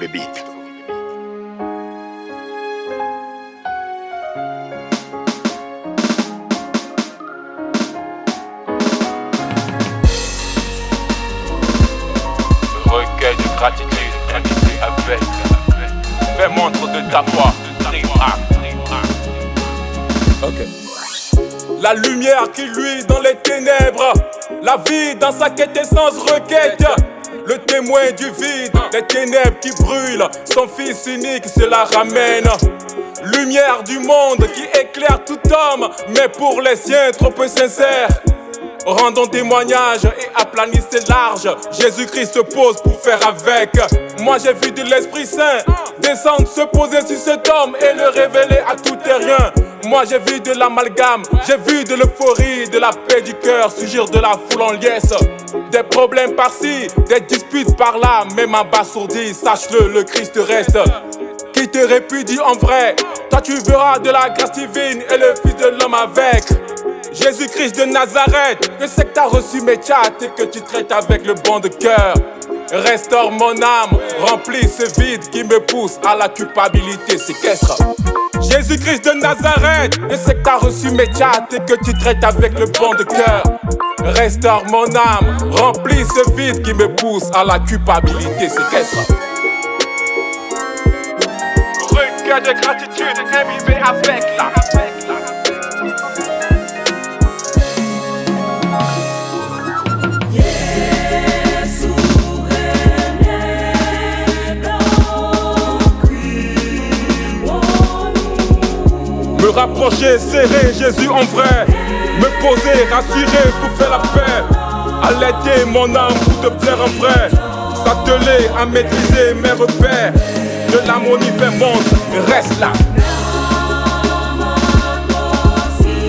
the beat. Recueil de gratitude, avec fais montre de ta foi, Ok. La lumière qui luit dans les ténèbres, la vie dans sa quintessence requête. Le témoin du vide, les ténèbres qui brûlent, son fils unique cela ramène. Lumière du monde qui éclaire tout homme, mais pour les siens trop peu sincères. Rendons témoignage et aplanissez large. Jésus-Christ se pose pour faire avec. Moi j'ai vu de l'Esprit Saint descendre, se poser sur cet homme et le révéler à tout et rien. Moi j'ai vu de l'amalgame, j'ai vu de l'euphorie, de la paix du cœur surgir de la foule en liesse. Des problèmes par-ci, des disputes par-là, même abasourdi, sache-le, le Christ reste. Qui te répudie en vrai, toi tu verras de la grâce divine et le Fils de l'homme avec. Jésus-Christ de Nazareth, je sais que t'as reçu mes chats et que tu traites avec le bon de cœur. Restaure mon âme, remplis ce vide qui me pousse à la culpabilité séquestre. Jésus-Christ de Nazareth, je sais que t'as reçu mes chats et que tu traites avec le bon de cœur. Restaure mon âme, remplis ce vide qui me pousse à la culpabilité séquestre. recueil de gratitude, imbibé avec la Me rapprocher, serrer Jésus en vrai. Me poser, rassurer pour faire la paix. Allaiter mon âme pour te plaire en vrai. S'atteler à maîtriser mes repères. De l'harmonie fait montre, reste là.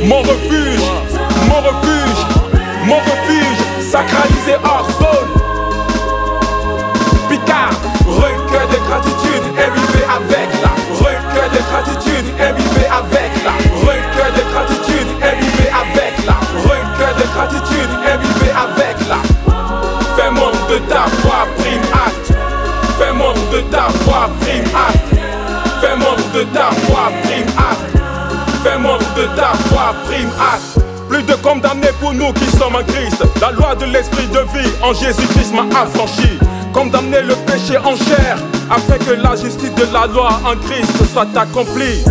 Mon refuge, mon refuge, mon refuge, sacralisé hors zone. Picard, recueil de gratitude, imbibé avec la. Recueil de gratitude, imbibé avec la. Recueil de gratitude, imbibé avec la. Recueil de gratitude, imbibé avec la. Fais montre de ta foi, prime acte. Fais montre de ta foi, prime acte. Fais montre de ta foi, prime acte. Fais montre de ta foi, prime acte. Plus de condamnés pour nous qui sommes en Christ. La loi de l'esprit de vie en Jésus-Christ m'a affranchi. Condamner le péché en chair, afin que la justice de la loi en Christ soit accomplie.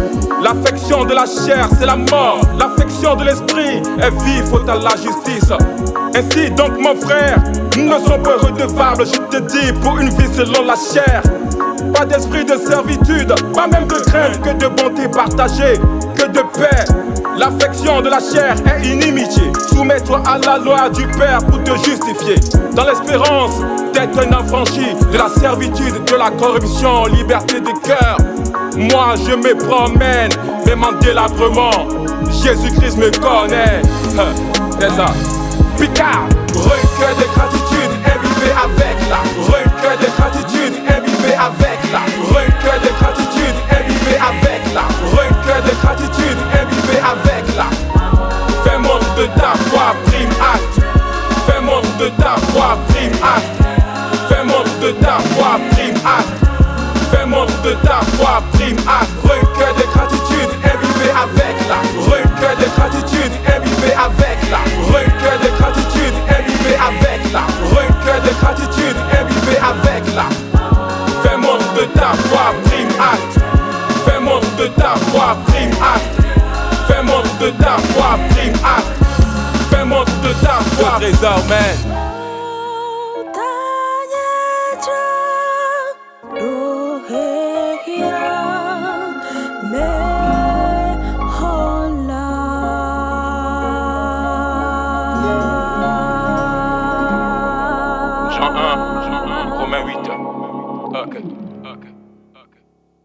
L'affection de la chair, c'est la mort. L'affection de l'esprit est vie, faute à la justice. Ainsi donc mon frère, nous ne sommes pas redevables, je te dis, pour une vie selon la chair. Pas d'esprit de servitude, pas même de crainte, que de bonté partagée, que de paix. L'affection de la chair est inimitié. Soumets-toi à la loi du Père pour te justifier. Dans l'espérance d'être un affranchi de la servitude, de la corruption, liberté de cœur. Moi je me promène, même en délabrement. Jésus-Christ me connaît. C'est ça. Picard, recueil de gratitude, imbibé avec la. Recueil de gratitude, imbibé avec la. Recueil de gratitude, imbibé avec la. Recueil de gratitude, imbibé avec la. Fais montre de ta foi, prime acte. Fais montre de ta foi, prime acte. Fais montre de ta foi, prime acte. Fais montre de ta foi, prime acte. Recueil de gratitude, imbibé avec la. Recueil de gratitude, imbibé avec la. Recueil de gratitude, imbibé avec la. Recueil de gratitude, imbibé avec la. Fais montre de ta foi, prime acte. Fais montre de ta foi, prime acte. Fais montre de ta foi, prime acte. Fais montre de ta foi, trésor, man. Jean 1, Romains 8. Ok.